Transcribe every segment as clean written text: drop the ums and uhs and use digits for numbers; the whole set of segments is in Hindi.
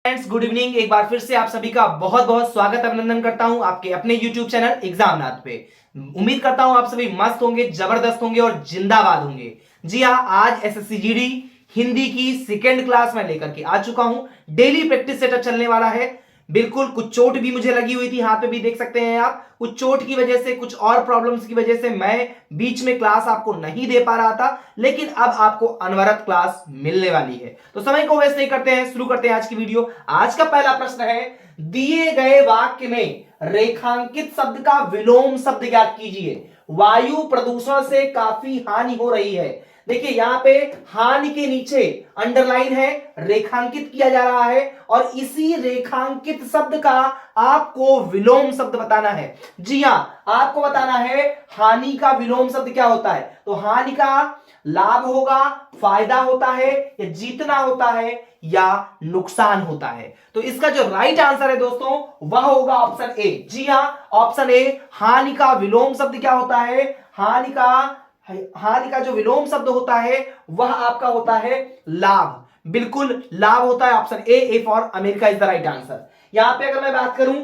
Friends, good evening. एक बार फिर से आप सभी का बहुत बहुत स्वागत अभिनंदन करता हूं आपके अपने YouTube चैनल एग्जामनाथ पे। उम्मीद करता हूं आप सभी मस्त होंगे, जबरदस्त होंगे और जिंदाबाद होंगे। जी हाँ, आज एसएससी जीडी हिंदी की सेकेंड क्लास में लेकर के आ चुका हूं। डेली प्रैक्टिस सेटअप चलने वाला है। बिल्कुल, कुछ चोट भी मुझे लगी हुई थी, हाथ पे भी देख सकते हैं आप। कुछ चोट की वजह से, कुछ और प्रॉब्लम्स की वजह से मैं बीच में क्लास आपको नहीं दे पा रहा था, लेकिन अब आपको अनवरत क्लास मिलने वाली है। तो समय को वेस्ट नहीं करते हैं, शुरू करते हैं आज की वीडियो। आज का पहला प्रश्न है, दिए गए वाक्य में रेखांकित शब्द का विलोम शब्द ज्ञात कीजिए। वायु प्रदूषण से काफी हानि हो रही है। देखिए यहां पे हानि के नीचे अंडरलाइन है, रेखांकित किया जा रहा है और इसी रेखांकित शब्द का आपको विलोम शब्द बताना है। जी हां, आपको बताना है हानि का विलोम शब्द क्या होता है। तो हानि का लाभ होगा, फायदा होता है, या जीतना होता है, या नुकसान होता है। तो इसका जो राइट आंसर है दोस्तों, वह होगा ऑप्शन ए। जी हां, ऑप्शन ए। हानि का विलोम शब्द क्या होता है? हानि का जो विलोम शब्द होता है वह आपका होता है लाभ। बिल्कुल लाभ होता है। Option A, A for America is the right answer. यहां पे अगर मैं बात करूं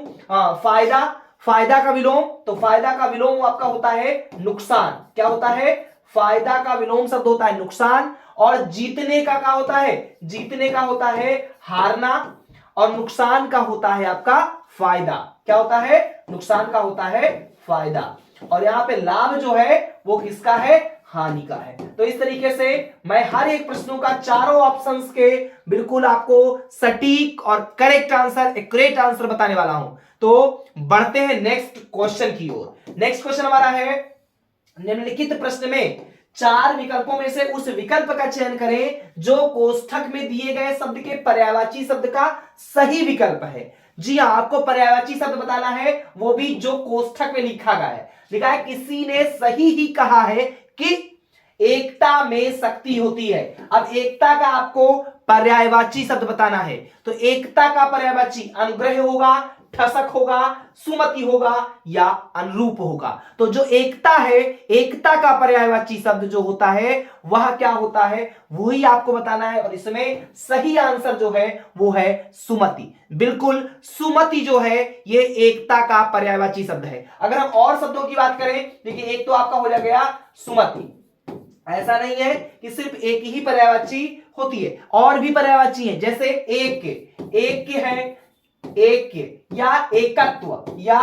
फायदा, फायदा का विलोम, तो फायदा का विलोम आपका होता है नुकसान। क्या होता है? फायदा का विलोम शब्द होता है नुकसान। और जीतने का क्या होता है? जीतने का होता है हारना। और नुकसान का होता है आपका फायदा। क्या होता है? नुकसान का होता है फायदा। और यहां पे लाभ जो है वो किसका है? हानि का है। तो इस तरीके से मैं हर एक प्रश्नों का चारों ऑप्शंस के बिल्कुल आपको सटीक और करेक्ट आंसर, एक्यूरेट आंसर बताने वाला हूं। तो बढ़ते हैं नेक्स्ट क्वेश्चन की ओर। नेक्स्ट क्वेश्चन हमारा है, निम्नलिखित प्रश्न में चार विकल्पों में से उस विकल्प का चयन करें जो कोष्ठक में दिए गए शब्द के पर्यायवाची शब्द का सही विकल्प है। जी हां, आपको पर्यायवाची शब्द बताना है, वो भी जो कोष्ठक में लिखा गया है। लिखा है, किसी ने सही ही कहा है कि एकता में शक्ति होती है। अब एकता का आपको पर्यायवाची शब्द बताना है। तो एकता का पर्यायवाची अनुग्रह होगा, ठसक होगा, सुमति होगा, या अनुरूप होगा। तो जो एकता है, एकता का पर्यायवाची शब्द जो होता है वह क्या होता है, वही आपको बताना है। और इसमें सही आंसर जो है वो है सुमति। बिल्कुल, सुमति जो है ये एकता का पर्यायवाची शब्द है। अगर हम और शब्दों की बात करें, देखिए एक तो आपका हो गया सुमति। ऐसा नहीं है कि सिर्फ एक ही पर्यायवाची होती है, और भी पर्यायवाची है। जैसे एक के है, एक या एकत्व, या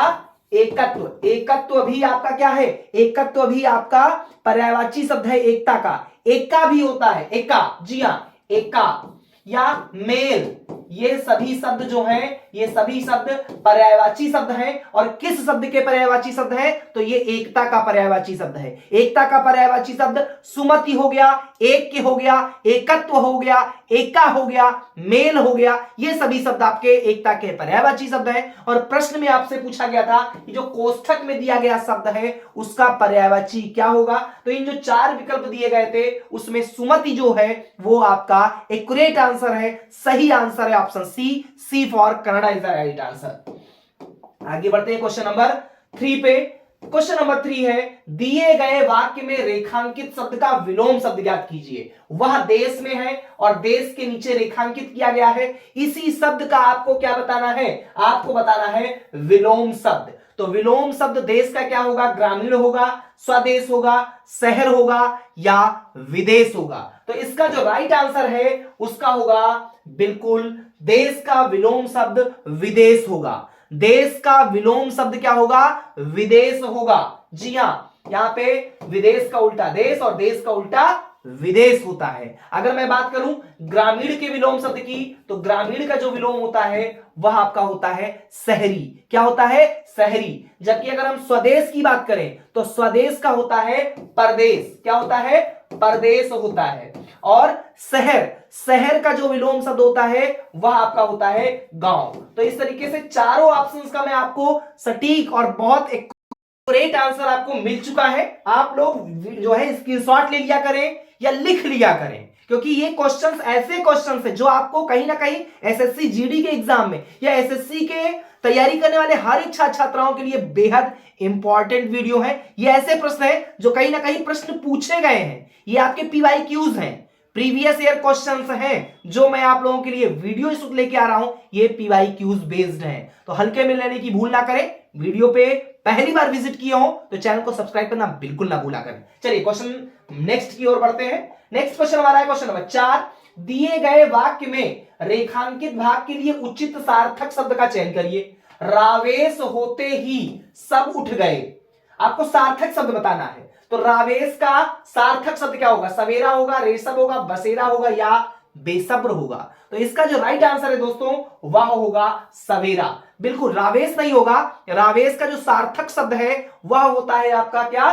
एकत्व। एकत्व भी आपका क्या है? एकत्व भी आपका पर्यायवाची शब्द है एकता का। एका भी होता है, एका। जी हां, एका या मेल, ये सभी शब्द जो हैं, ये सभी शब्द पर्यायवाची शब्द हैं। और किस शब्द के पर्यायवाची शब्द है? तो ये एकता का पर्यायवाची शब्द है। एकता का पर्यायवाची शब्द सुमति हो गया, एक हो गया, एकत्व हो गया, एका हो गया, मेल हो गया। ये सभी शब्द आपके एकता के पर्यायवाची शब्द हैं। और प्रश्न में आपसे पूछा गया था कि जो कोष्ठक में दिया गया शब्द है उसका पर्यायवाची क्या होगा। तो इन जो चार विकल्प दिए गए थे उसमें सुमति जो है वो आपका एक्यूरेट आंसर है, सही आंसर है option C. C for Canada is the right answer. आगे बढ़ते हैं क्वेश्चन नंबर 3 पे। क्वेश्चन नंबर 3 है, दिए गए वाक्य में रेखांकित शब्द का विलोम शब्द ज्ञात कीजिए। वह देश में है और देश के नीचे रेखांकित किया गया है। इसी शब्द का आपको क्या बताना है? आपको बताना है विलोम शब्द। तो विलोम शब्द देश का क्या होगा? ग्रामीण होगा, स्वदेश होगा, शहर होगा, या विदेश होगा। तो इसका जो राइट आंसर है उसका होगा बिल्कुल देश का विलोम शब्द विदेश होगा। देश का विलोम शब्द क्या होगा? विदेश होगा। जी हां, यहां पे विदेश का उल्टा देश और देश का उल्टा विदेश होता है। अगर मैं बात करूं ग्रामीण के विलोम शब्द की, तो ग्रामीण का जो विलोम होता है वह आपका होता है शहरी। क्या होता है? शहरी। जबकि अगर हम स्वदेश की बात करें तो स्वदेश का होता है परदेश। क्या होता है? परदेश होता है। और शहर, शहर का जो विलोम शब्द होता है वह आपका होता है गांव। तो इस तरीके से चारों ऑप्शंस का मैं आपको सटीक और बहुत एक्यूरेट आंसर आपको मिल चुका है। आप लोग जो है स्क्रीनशॉट ले लिया करें या लिख लिया करें, क्योंकि ये क्वेश्चंस ऐसे क्वेश्चंस हैं जो आपको कहीं ना कहीं एसएससी जीडी के एग्जाम में या एसएससी के तैयारी करने वाले हर एक छात्र छात्राओं के लिए बेहद इंपॉर्टेंट वीडियो है। ये ऐसे प्रश्न हैं जो कहीं ना कहीं प्रश्न पूछे गए हैं। ये आपके पीवाईक्यूज हैं। प्रीवियस ईयर क्वेश्चंस हैं जो मैं आप लोगों के लिए वीडियो लेके आ रहा हूं, ये पीवाईक्यूज बेस्ड हैं, तो हल्के में लेने की भूल ना करें। वीडियो पे पहली बार विजिट किया हो तो चैनल को सब्सक्राइब करना बिल्कुल ना भूला करें। चलिए क्वेश्चन नेक्स्ट की ओर बढ़ते हैं। नेक्स्ट क्वेश्चन हमारा है क्वेश्चन नंबर 4, दिए गए वाक्य में रेखांकित भाग के लिए उचित सार्थक शब्द का चयन करिए। रावेश होते ही सब उठ गए, आपको सार्थक शब्द बताना है। तो रावेश का सार्थक शब्द क्या होगा? सवेरा होगा, रेशम होगा, बसेरा होगा या बेसब्र होगा? तो इसका जो राइट आंसर है दोस्तों वह होगा सवेरा। बिल्कुल रावेश नहीं होगा, रावेश का जो सार्थक शब्द है वह होता है आपका क्या?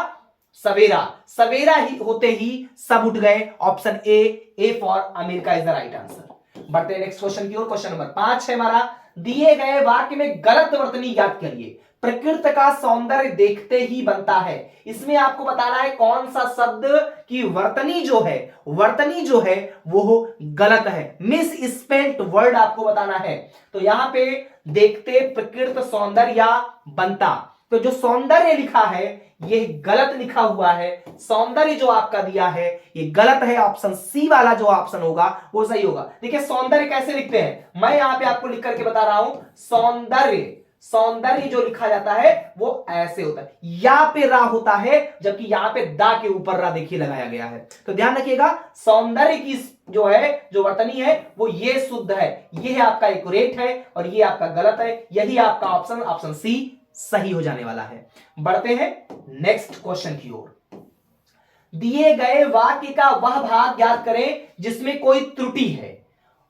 सवेरा। सवेरा ही होते ही सब उठ गए। Option A for America is the right answer. बढ़ते हैं नेक्स्ट क्वेश्चन की ओर। क्वेश्चन नंबर 5 है हमारा, दिए गए वाक्य में गलत वर्तनी याद करिए। प्रकृति का सौंदर्य देखते ही बनता है। इसमें आपको बताना है कौन सा शब्द की वर्तनी जो है वो गलत है। मिस स्पेल्ड वर्ड आपको बताना है। तो यहां पे देखते प्रकृति सौंदर्य या बनता, तो जो सौंदर्य लिखा है ये गलत लिखा हुआ है। सौंदर्य जो आपका दिया है ये गलत है। ऑप्शन सी वाला जो ऑप्शन होगा वो सही होगा। देखिए सौंदर्य कैसे लिखते हैं, मैं यहां पे आपको लिख करके बता रहा हूं। सौंदर्य जो लिखा जाता है वो ऐसे होता है, या पे रा होता है, जबकि यहां पे दा के ऊपर रा देखिए लगाया गया है। तो ध्यान रखिएगा, सौंदर्य की जो वर्तनी है वो ये शुद्ध है, ये है आपका एक्यूरेट है और ये आपका गलत है। यही आपका ऑप्शन सी सही हो जाने वाला है। बढ़ते हैं नेक्स्ट क्वेश्चन की ओर। दिए गए वाक्य का वह भाग ज्ञात करें जिसमें कोई त्रुटि है।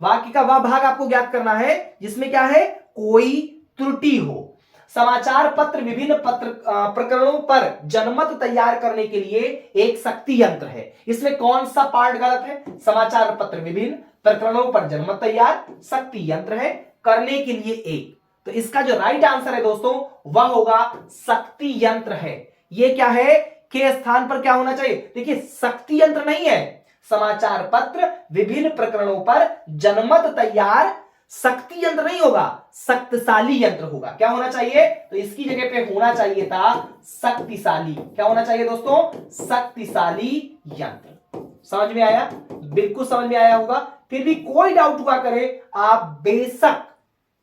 वाक्य का वह भाग आपको ज्ञात करना है जिसमें क्या है? कोई त्रुटि हो। समाचार पत्र विभिन्न प्रकरणों पर जनमत तैयार करने के लिए एक शक्ति यंत्र है। इसमें कौन सा पार्ट गलत है? समाचार पत्र विभिन्न प्रकरणों पर जनमत तैयार शक्ति यंत्र है, करने के लिए एक। तो इसका जो राइट आंसर है दोस्तों वह होगा शक्ति यंत्र है। ये क्या है? के स्थान पर क्या होना चाहिए? देखिए शक्ति यंत्र नहीं है, समाचार पत्र विभिन्न प्रकरणों पर जनमत तैयार शक्ति यंत्र नहीं होगा, शक्तिशाली यंत्र होगा। क्या होना चाहिए? तो इसकी जगह पे होना चाहिए था शक्तिशाली। क्या होना चाहिए दोस्तों? शक्तिशाली यंत्र। समझ में आया? बिल्कुल समझ में आया होगा। फिर भी कोई डाउट हुआ करे, आप बेशक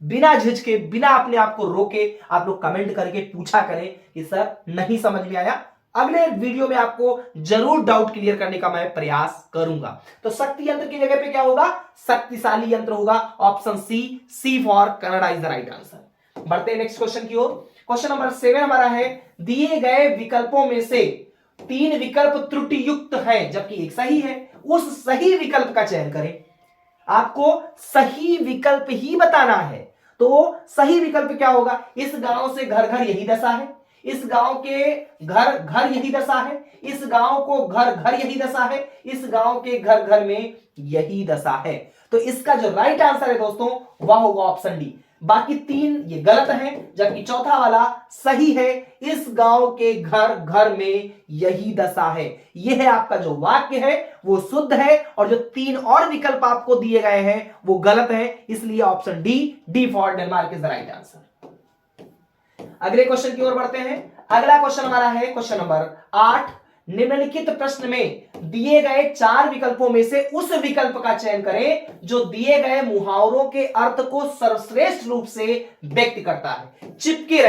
बिना झिझके, बिना अपने आप को रोके आप लोग कमेंट करके पूछा करें कि सर नहीं समझ में आया। अगले वीडियो में आपको जरूर डाउट क्लियर करने का मैं प्रयास करूंगा। तो शक्ति यंत्र की जगह पे क्या होगा? शक्तिशाली यंत्र होगा। Option C for Canada is the right answer. बढ़ते हैं नेक्स्ट क्वेश्चन की ओर। क्वेश्चन नंबर 7 हमारा है, दिए गए विकल्पों में से 3 विकल्प त्रुटि युक्त हैं जबकि एक सही है। उस सही विकल्प का चयन करें। आपको सही विकल्प ही बताना है। तो सही विकल्प क्या होगा? इस गांव से घर घर यही दशा है, इस गांव के घर घर यही दशा है, इस गांव को घर घर यही दशा है, इस गांव के घर घर में यही दशा है। तो इसका जो राइट आंसर है दोस्तों वह होगा ऑप्शन डी। बाकी 3 ये गलत हैं जबकि चौथा वाला सही है। इस गांव के घर घर में यही दशा है। यह है आपका जो वाक्य है वो शुद्ध है और जो 3 और विकल्प आपको दिए गए हैं वो गलत है। इसलिए option D for Denmark is the right answer. अगले क्वेश्चन की ओर बढ़ते हैं। अगला क्वेश्चन हमारा है क्वेश्चन नंबर 8, निम्नलिखित प्रश्न में दिए गए 4 विकल्पों में से उस विकल्प का चयन करें जो दिए गए मुहावरों के अर्थ को सर्वश्रेष्ठ रूप से व्यक्त करता है। चिपके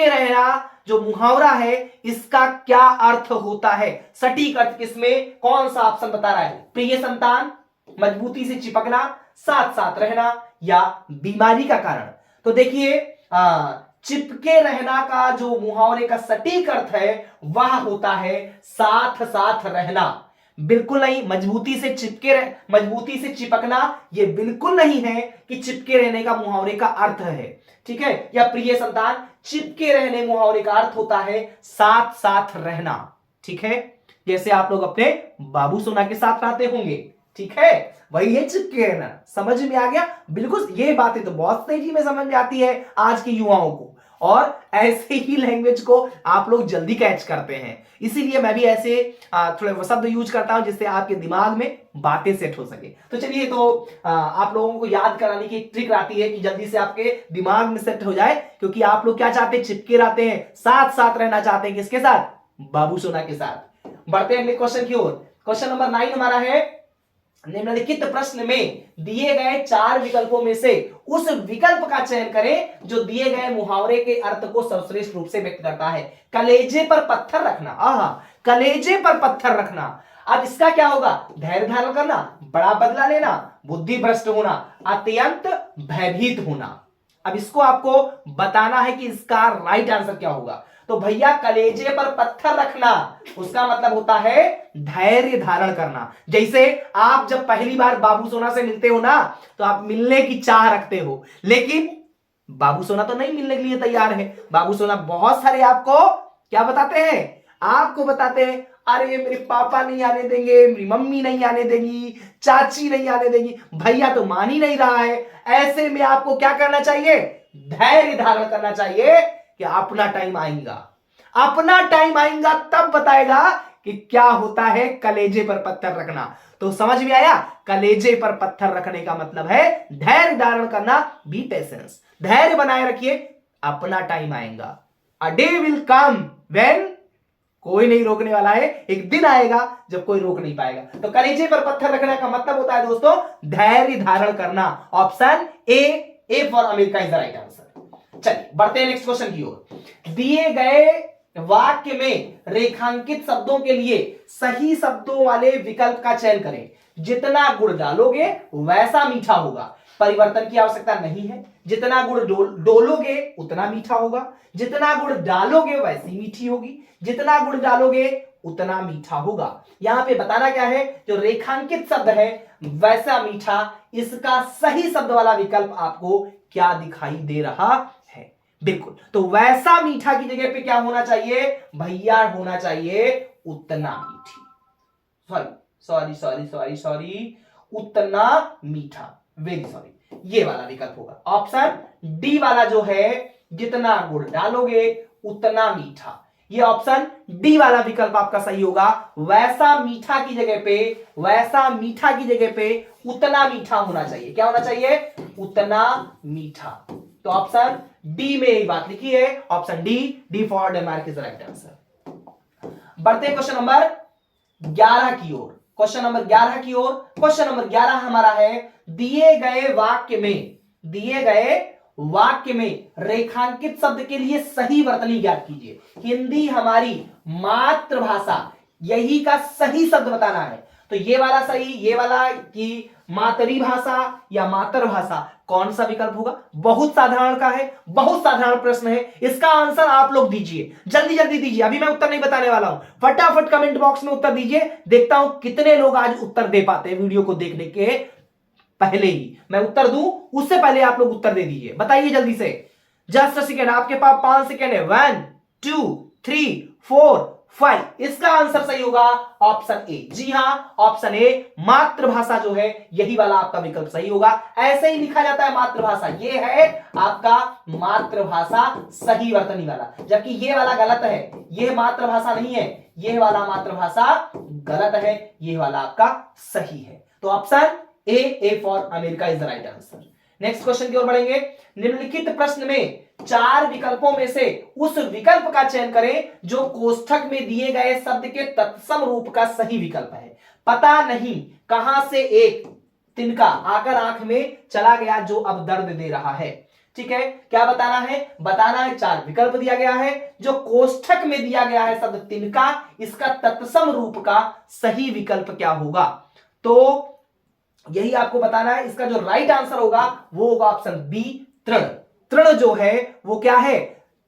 रहना जो मुहावरा है इसका क्या अर्थ होता है? सटीक अर्थ किसमें, कौन सा ऑप्शन बता रहा है? प्रिय संतान, मजबूती से चिपकना, साथ साथ रहना या बीमारी का कारण। तो देखिए चिपके रहना का जो मुहावरे का सटीक अर्थ है वह होता है साथ साथ रहना। बिल्कुल नहीं, मजबूती से चिपकना ये बिल्कुल नहीं है कि चिपके रहने का मुहावरे का अर्थ है, ठीक है। या प्रिय संतान, चिपके रहने मुहावरे का अर्थ होता है साथ साथ रहना, ठीक है। जैसे आप लोग अपने बाबू सोना के साथ रहते होंगे, ठीक है, वही है चिपके रहना। समझ में आ गया? बिल्कुल, ये बातें तो बहुत तेजी में समझ में आती है आज के युवाओं को, और ऐसे ही लैंग्वेज को आप लोग जल्दी कैच करते हैं। इसीलिए मैं भी ऐसे थोड़े शब्द यूज करता हूं जिससे आपके दिमाग में बातें सेट हो सके। तो चलिए, तो आप लोगों को याद कराने की एक ट्रिक आती है कि जल्दी से आपके दिमाग में सेट हो जाए, क्योंकि आप लोग क्या चाहते हैं? चिपके रहते हैं, साथ साथ रहना चाहते हैं। किसके साथ? बाबू सोना के साथ। बढ़ते हैं अगले क्वेश्चन की ओर। क्वेश्चन नंबर 9 हमारा है, निम्नलिखित प्रश्न में दिए गए 4 विकल्पों में से उस विकल्प का चयन करें जो दिए गए मुहावरे के अर्थ को सर्वश्रेष्ठ रूप से व्यक्त करता है। कलेजे पर पत्थर रखना, आहा, कलेजे पर पत्थर रखना। अब इसका क्या होगा? धैर्य धारण करना, बड़ा बदला लेना, बुद्धि भ्रष्ट होना, अत्यंत भयभीत होना। अब इसको आपको बताना है कि इसका राइट आंसर क्या होगा। तो भैया कलेजे पर पत्थर रखना उसका मतलब होता है धैर्य धारण करना। जैसे आप जब पहली बार बाबू सोना से मिलते हो ना, तो आप मिलने की चाह रखते हो, लेकिन बाबू सोना तो नहीं मिलने के लिए तैयार है। बाबू सोना बहुत सारे आपको क्या बताते हैं? आपको बताते हैं अरे मेरे पापा नहीं आने देंगे, मेरी मम्मी नहीं आने देगी, चाची नहीं आने देगी, भैया तो मान ही नहीं रहा है। ऐसे में आपको क्या करना चाहिए? धैर्य धारण करना चाहिए कि अपना टाइम आएगा, अपना टाइम आएगा तब बताएगा कि क्या होता है कलेजे पर पत्थर रखना। तो समझ में आया? कलेजे पर पत्थर रखने का मतलब है धैर्य धारण करना, बी पेशेंस, धैर्य बनाए रखिए, अपना टाइम आएगा। A day will come when, कोई नहीं रोकने वाला है, एक दिन आएगा जब कोई रोक नहीं पाएगा। तो कलेजे पर पत्थर रखने का मतलब होता है दोस्तों धैर्य धारण करना। Option A for America is the right answer. चलिए बढ़ते हैं नेक्स्ट क्वेश्चन की ओर। दिए गए वाक्य में रेखांकित शब्दों के लिए सही शब्दों वाले विकल्प का चयन करें। जितना गुड़ डालोगे वैसा मीठा होगा, परिवर्तन की आवश्यकता नहीं है। जितना गुड़ डोलोगे उतना मीठा होगा, जितना गुड़ डालोगे वैसी मीठी होगी, जितना गुड़ डालोगे उतना मीठा होगा। यहां पे बताना क्या है? जो रेखांकित शब्द है वैसा मीठा, इसका सही शब्द वाला विकल्प आपको क्या दिखाई दे रहा है? बिल्कुल, तो वैसा मीठा की जगह पे क्या होना चाहिए भैया? होना चाहिए उतना मीठी, सॉरी सॉरी सॉरी सॉरी, उतना मीठा, वेरी सॉरी, ये वाला विकल्प होगा। ऑप्शन डी वाला जो है, जितना गुड़ डालोगे उतना मीठा, ये ऑप्शन डी वाला विकल्प आपका सही होगा। वैसा मीठा की जगह पे, वैसा मीठा की जगह पे उतना मीठा होना चाहिए। क्या होना चाहिए? उतना मीठा। तो ऑप्शन डी में यही बात लिखी है, option D for Denmark is the right answer. बढ़ते हैं क्वेश्चन नंबर 11 की ओर। क्वेश्चन नंबर 11 की ओर, क्वेश्चन नंबर 11 हमारा है दिए गए वाक्य में, दिए गए वाक्य में रेखांकित शब्द के लिए सही वर्तनी ज्ञात कीजिए। हिंदी हमारी मातृभाषा, यही का सही शब्द बताना है। तो ये वाला सही, ये वाला की मातृभाषा या मातृभाषा, कौन सा विकल्प होगा? बहुत साधारण का है, बहुत साधारण प्रश्न है, इसका आंसर आप लोग दीजिए, जल्दी जल्दी दीजिए। अभी मैं उत्तर नहीं बताने वाला हूं, फटाफट कमेंट बॉक्स में उत्तर दीजिए। देखता हूं कितने लोग आज उत्तर दे पाते हैं वीडियो को देखने के पहले ही। मैं उत्तर दूं उससे पहले आप लोग उत्तर दे दीजिए, बताइए जल्दी से। जस्ट अ सेकेंड, आपके पास 5 सेकेंड है। 1 2 3 4 5, इसका आंसर सही होगा ऑप्शन ए। जी हां, ऑप्शन ए, मातृभाषा जो है यही वाला आपका विकल्प सही होगा। ऐसे ही लिखा जाता है मातृभाषा, ये है आपका मातृभाषा सही वर्तनी वाला, जबकि ये वाला गलत है, ये मातृभाषा नहीं है, ये वाला मातृभाषा गलत है, ये वाला आपका सही है। तो option A for America is the right answer. Next question की ओर बढ़ेंगे। निम्नलिखित प्रश्न में 4 विकल्पों में से उस विकल्प का चयन करें जो कोष्ठक में दिए गए शब्द के तत्सम रूप का सही विकल्प है। पता नहीं कहां से एक तिनका आकर आंख में चला गया जो अब दर्द दे रहा है। ठीक है, क्या बताना है? बताना है 4 विकल्प दिया गया है, जो कोष्ठक में दिया गया है शब्द तिनका, इसका तत्सम रूप का सही विकल्प क्या होगा? तो यही आपको बताना है। इसका जो राइट आंसर होगा वो होगा ऑप्शन बी, तृण। तृण जो है वो क्या है?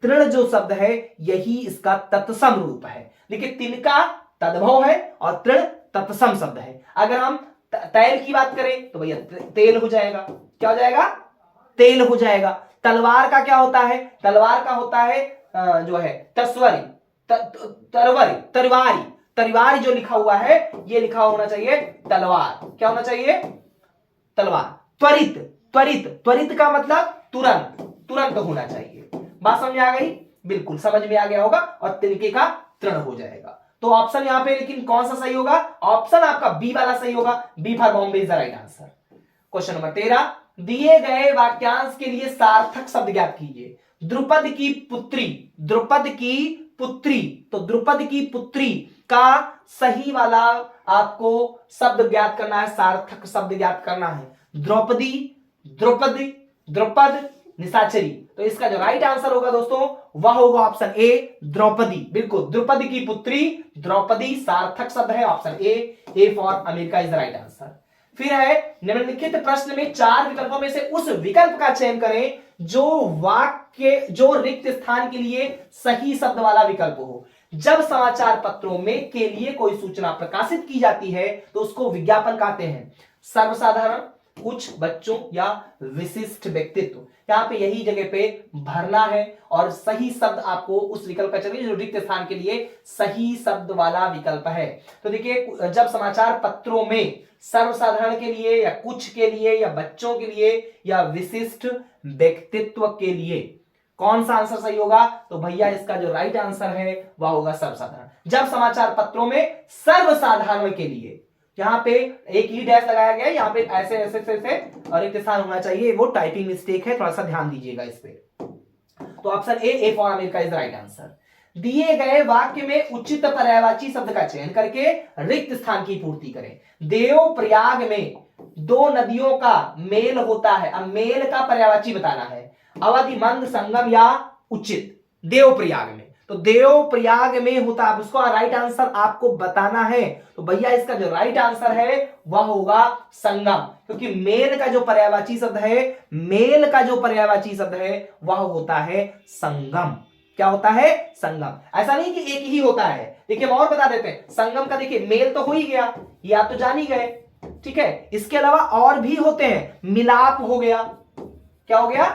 तृण जो शब्द है यही इसका तत्सम रूप है। देखिए, तिनका तद्भव है और तृण तत्सम शब्द है। अगर हम तैल की बात करें तो भैया तेल हो जाएगा। क्या हो जाएगा? तेल हो जाएगा। तलवार का क्या होता है? तलवार का होता है जो है तस्वरी, तरवरी, तलवारी। तलवार जो लिखा हुआ है ये लिखा होना चाहिए तलवार। क्या होना चाहिए? तलवार। त्वरित, त्वरित, त्वरित का मतलब तुरंत, तुरंत होना चाहिए। बात समझ में आ गई? बिल्कुल समझ में आ गया होगा। और तिनके का तृण हो जाएगा। तो ऑप्शन यहां पे लेकिन कौन सा सही होगा? ऑप्शन आपका बी वाला सही होगा। B for Bombay is the right answer. Question number 13, दिए गए वाक्यांश के लिए सार्थक शब्द ज्ञात कीजिए। द्रुपद की पुत्री, द्रुपद की पुत्री, तो द्रुपद की पुत्री का सही वाला आपको शब्द ज्ञात करना है, सार्थक शब्द ज्ञात करना है। द्रौपदी, द्रौपदी, द्रौपद, निशाचरी। तो इसका जो राइट आंसर होगा दोस्तों वह होगा ऑप्शन ए द्रौपदी। बिल्कुल, द्रुपद की पुत्री द्रौपदी सार्थक शब्द है, option A for America is the right answer. फिर है निम्नलिखित प्रश्न में 4 विकल्पों में से उस विकल्प का चयन करें जो वाक्य जो रिक्त स्थान के लिए सही शब्द वाला विकल्प हो। जब समाचार पत्रों में के लिए कोई सूचना प्रकाशित की जाती है तो उसको विज्ञापन कहते हैं। सर्वसाधारण, कुछ, बच्चों या विशिष्ट व्यक्तित्व, यहां पे यही जगह पे भरना है और सही शब्द आपको उस विकल्प का चलिए जो रिक्त स्थान के लिए सही शब्द वाला विकल्प है। तो देखिए, जब समाचार पत्रों में सर्वसाधारण के लिए या कुछ के लिए या बच्चों के लिए या विशिष्ट व्यक्तित्व के लिए कौन सा आंसर सही होगा? तो भैया इसका जो राइट आंसर है वह होगा सर्वसाधारण। जब समाचार पत्रों में सर्वसाधारण के लिए, यहां पे एक ही डैश लगाया गया है, यहां पे ऐसे ऐसे ऐसे और एक स्थान होना चाहिए, वो टाइपिंग मिस्टेक है, थोड़ा सा ध्यान दीजिएगा इस पे। तो option A for America is the right answer. दिए गए वाक्य में उचित पर्यायवाची शब्द का चयन करके रिक्त स्थान की पूर्ति करें। देव प्रयाग में 2 नदियों का मेल होता है। अब मेल का पर्यायवाची बताना है। अवधि, मंद, संगम या उचित। देव प्रयाग में, तो देव प्रयाग में होता है, उसको राइट आंसर आपको बताना है। तो भैया इसका जो राइट आंसर है वह होगा संगम, क्योंकि मेल का जो पर्यायवाची शब्द है, मेल का जो पर्यायवाची शब्द है वह होता है संगम। क्या होता है? संगम। ऐसा नहीं कि एक ही होता है। देखिए हम और बता देते हैं, संगम का देखिए मेल तो हो ही गया, ये आप तो जान ही गए, ठीक है। इसके अलावा और भी होते हैं, मिलाप हो गया। क्या हो गया?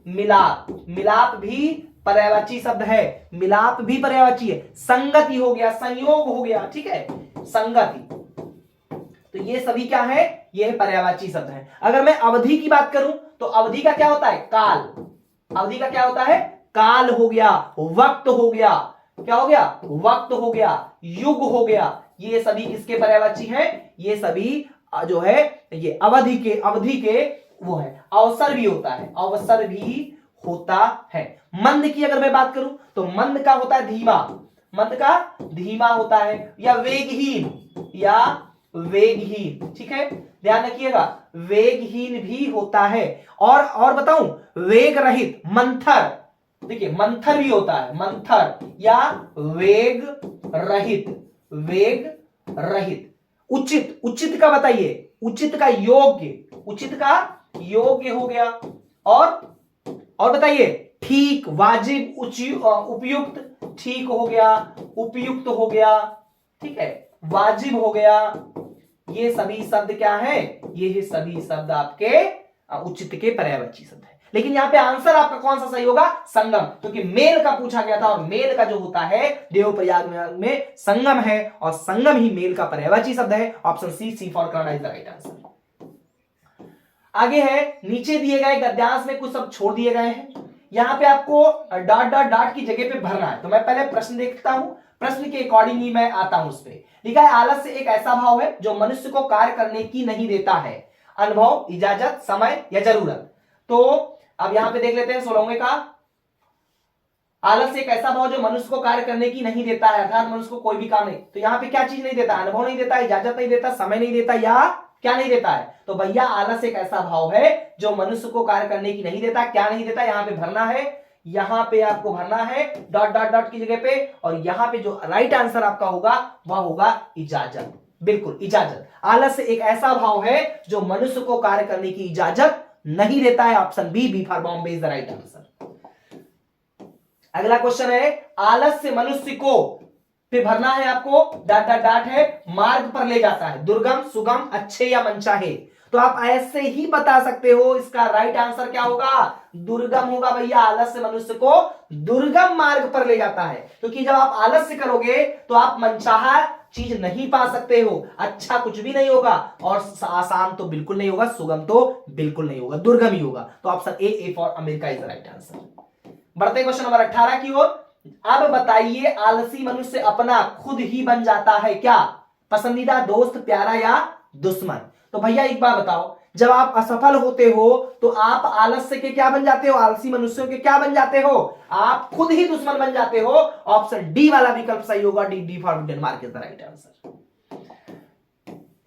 मिलाप। मिलाप भी पर्यायवाची शब्द है, मिलाप भी पर्यायवाची है। संगति हो गया, संयोग हो गया, ठीक है, संगति। तो ये सभी क्या है? ये पर्यायवाची शब्द है। अगर मैं अवधि की बात करूं तो अवधि का क्या होता है? काल। अवधि का क्या होता है? काल हो गया, वक्त हो गया। क्या हो गया? वक्त हो गया, युग हो गया। ये सभी किसके पर्यायवाची हैं? ये सभी जो है ये अवधि के वो है। अवसर भी होता है, अवसर भी होता है। मंद की अगर मैं बात करूं तो मंद का होता है धीमा, मंद का धीमा होता है, या वेगहीन, या वेगहीन, ठीक है, ध्यान रखिएगा, वेगहीन भी होता है। और बताऊं, वेग रहित, मंथर, देखिए मंथर भी होता है, मंथर, या वेग रहित, वेग रहित। उचित, उचित का बताइए, उचित का योग्य, उचित का योग्य हो गया। और बताइए, ठीक, वाजिब, उपयुक्त, ठीक हो गया, उपयुक्त हो गया, ठीक है, वाजिब हो गया। ये सभी शब्द क्या है? ये सभी शब्द आपके उचित के पर्यायवाची शब्द है। लेकिन यहां पे आंसर आपका कौन सा सही होगा? संगम, क्योंकि मेल का पूछा गया था और मेल का जो होता है देवप्रयाग में संगम है, और संगम ही मेल का पर्यायवाची शब्द है। Option C for Canada is the right answer. आगे है, नीचे दिए गए गद्यांश में कुछ शब्द छोड़ दिए गए हैं, यहां पे आपको डॉट डॉट डॉट की जगह पे भरना है। तो मैं पहले प्रश्न देखता हूं, प्रश्न के अकॉर्डिंग ही मैं आता हूं उस पे। लिखा है, आलस्य एक ऐसा भाव है जो मनुष्य को कार्य करने की नहीं देता है। अनुभव, इजाजत, समय या जरूरत। तो अब यहां पे देख लेते हैं 16वें का। आलस्य एक ऐसा भाव जो मनुष्य को कार्य करने की नहीं देता है, अर्थात मनुष्य को कोई भी काम नहीं। तो यहां पे क्या चीज नहीं देता? अनुभव नहीं देता, इजाजत नहीं देता, समय नहीं देता, या क्या नहीं देता है? तो भैया आलस्य एक ऐसा भाव है जो मनुष्य को कार्य करने की नहीं देता। क्या नहीं देता? यहां पे भरना है, यहां पे आपको भरना है डॉट डॉट डॉट की जगह पे, और यहां पे जो राइट आंसर आपका होगा वह होगा इजाजत। बिल्कुल, इजाजत। आलस्य एक ऐसा भाव है जो मनुष्य को कार्य करने की इजाजत नहीं देता है। Option B for Bombay is the right answer. अगला क्वेश्चन है, आलस्य मनुष्य को पे भरना है आपको डॉट डॉट डॉट है, मार्ग पर ले जाता है, दुर्गम, सुगम, अच्छे या मनचाहे। तो आप ऐसे ही बता सकते हो, इसका राइट आंसर क्या होगा? दुर्गम होगा भैया। आलस्य मनुष्य को दुर्गम मार्ग पर ले जाता है, क्योंकि जब आप आलस्य करोगे तो आप मनचाहा चीज नहीं पा सकते हो, अच्छा कुछ भी नहीं होगा, और आसान तो बिल्कुल नहीं होगा, सुगम तो बिल्कुल नहीं होगा, दुर्गम ही होगा। तो option A for America is the right answer. बढ़ते क्वेश्चन नंबर 18 की ओर। अब बताइए, आलसी मनुष्य अपना खुद ही बन जाता है क्या? पसंदीदा दोस्त, प्यारा या दुश्मन? तो भैया एक बात बताओ, जब आप असफल होते हो तो आप आलस्य के क्या बन जाते हो? आलसी मनुष्यों के क्या बन जाते हो? आप खुद ही दुश्मन बन जाते हो। ऑप्शन डी वाला विकल्प सही होगा, D for Denmark is the right answer.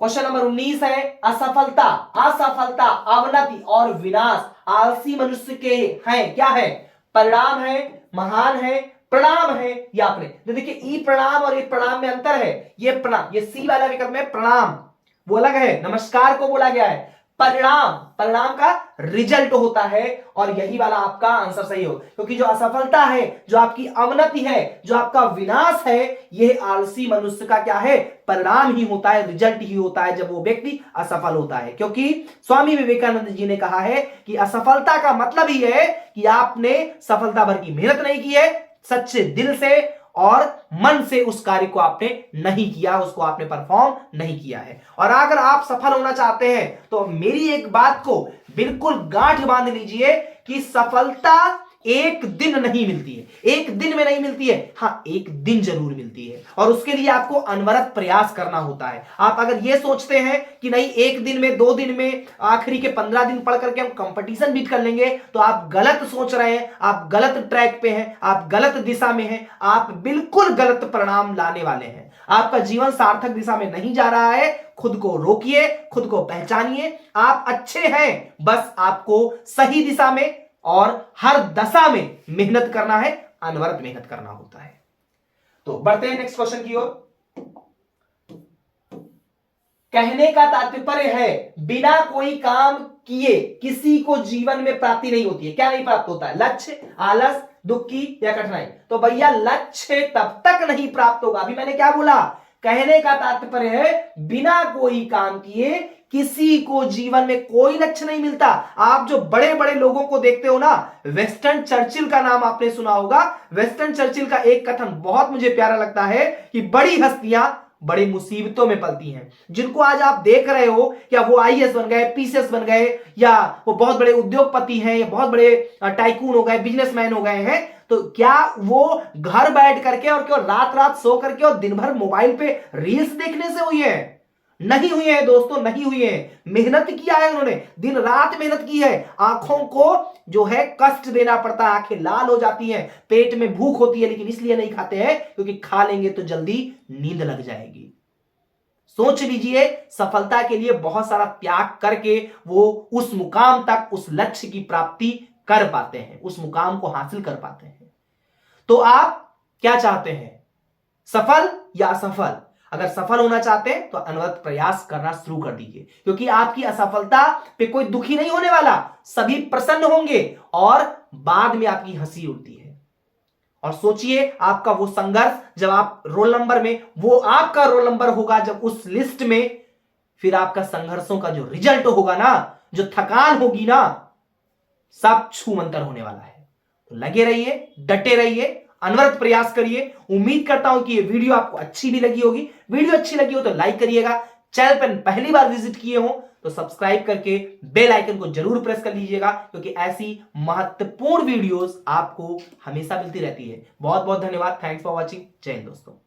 Question number 19 है असफलता, असफलता, अवनति और विनाश आलसी मनुष्य के हैं, क्या है? परिणाम है, महान है, प्रणाम है या अपने। तो देखिए ई प्रणाम और एक प्रणाम में अंतर है। ये प्रणाम, ये सी वाला विकल्प में प्रणाम वो अलग है, नमस्कार को बोला गया है। परिणाम, परिणाम का रिजल्ट होता है और यही वाला आपका आंसर सही हो, क्योंकि जो असफलता है, जो आपकी अवनति है, जो आपका विनाश है, यह आलसी मनुष्य का क्या है? परिणाम ही होता है, रिजल्ट ही होता है जब वो व्यक्ति असफल होता है। क्योंकि स्वामी विवेकानंद जी ने कहा है कि असफलता का मतलब ही है कि आपने सफलता भर की मेहनत नहीं की है, सच्चे दिल से और मन से उस कार्य को आपने नहीं किया, उसको आपने परफॉर्म नहीं किया है। और अगर आप सफल होना चाहते हैं तो मेरी एक बात को बिल्कुल गांठ बांध लीजिए कि सफलता एक दिन नहीं मिलती है, एक दिन में नहीं मिलती है, हां एक दिन जरूर मिलती है और उसके लिए आपको अनवरत प्रयास करना होता है। आप अगर यह सोचते हैं कि नहीं एक दिन में, 2 दिन में, आखिरी के 15 दिन पढ़ करके हम कंपटीशन बीट कर लेंगे, तो आप गलत सोच रहे हैं, आप गलत ट्रैक पे हैं, आप गलत दिशा में हैं, आप बिल्कुल गलत परिणाम लाने वाले हैं। आपका जीवन सार्थक दिशा में नहीं जा रहा है। खुद को रोकिए, खुद को पहचानिए, आप अच्छे हैं, बस आपको सही दिशा में और हर दशा में मेहनत करना है, अनवरत मेहनत करना होता है। तो बढ़ते हैं नेक्स्ट क्वेश्चन की ओर। कहने का तात्पर्य है बिना कोई काम किए किसी को जीवन में प्राप्ति नहीं होती है। क्या नहीं प्राप्त होता है? लक्ष्य, आलस, दुख की या कठिनाई। तो भैया लक्ष्य तब तक नहीं प्राप्त होगा। अभी मैंने क्या बोला? कहने का तात्पर्य है बिना कोई काम किए किसी को जीवन में कोई लक्ष्य नहीं मिलता। आप जो बड़े बड़े लोगों को देखते हो ना, वेस्टन चर्चिल का नाम आपने सुना होगा। वेस्टन चर्चिल का एक कथन बहुत मुझे प्यारा लगता है कि बड़ी हस्तियां बड़ी मुसीबतों में पलती हैं। जिनको आज आप देख रहे हो, क्या वो आईएएस बन गए, पीसीएस बन गए, या वो बहुत बड़े उद्योगपति हैं, या बहुत बड़े टाइकून हो गए, बिजनेसमैन हो गए हैं, तो क्या वो घर बैठ करके और क्यों रात रात सो करके और दिन भर मोबाइल पे रील्स देखने से हुई है? नहीं हुई है दोस्तों, नहीं हुई है। मेहनत किया है उन्होंने, दिन रात मेहनत की है। आंखों को जो है कष्ट देना पड़ता है, आंखें लाल हो जाती हैं, पेट में भूख होती है, लेकिन इसलिए नहीं खाते हैं क्योंकि खा लेंगे तो जल्दी नींद लग जाएगी। सोच लीजिए, सफलता के लिए बहुत सारा त्याग करके वो उस मुकाम तक, उस लक्ष्य की प्राप्ति कर पाते हैं, उस मुकाम को हासिल कर पाते हैं। तो आप क्या चाहते हैं, सफल या असफल? अगर सफल होना चाहते हैं तो अनवरत प्रयास करना शुरू कर दीजिए, क्योंकि आपकी असफलता पे कोई दुखी नहीं होने वाला, सभी प्रसन्न होंगे और बाद में आपकी हंसी उड़ती है। और सोचिए आपका वो संघर्ष, जब आप रोल नंबर में, वो आपका रोल नंबर होगा जब उस लिस्ट में, फिर आपका संघर्षों का जो रिजल्ट होगा ना, जो थकान होगी ना, सब छूमंतर होने वाला है। तो लगे रहिए, डटे रहिए, अनवरत प्रयास करिए। उम्मीद करता हूं कि ये वीडियो आपको अच्छी भी लगी होगी। वीडियो अच्छी लगी हो तो लाइक करिएगा। चैनल पर पहली बार विजिट किए हो तो सब्सक्राइब करके बेल आइकन को जरूर प्रेस कर लीजिएगा, क्योंकि ऐसी महत्वपूर्ण वीडियोस आपको हमेशा मिलती रहती है। बहुत बहुत धन्यवाद। Thanks for watching. जय हिंद दोस्तों।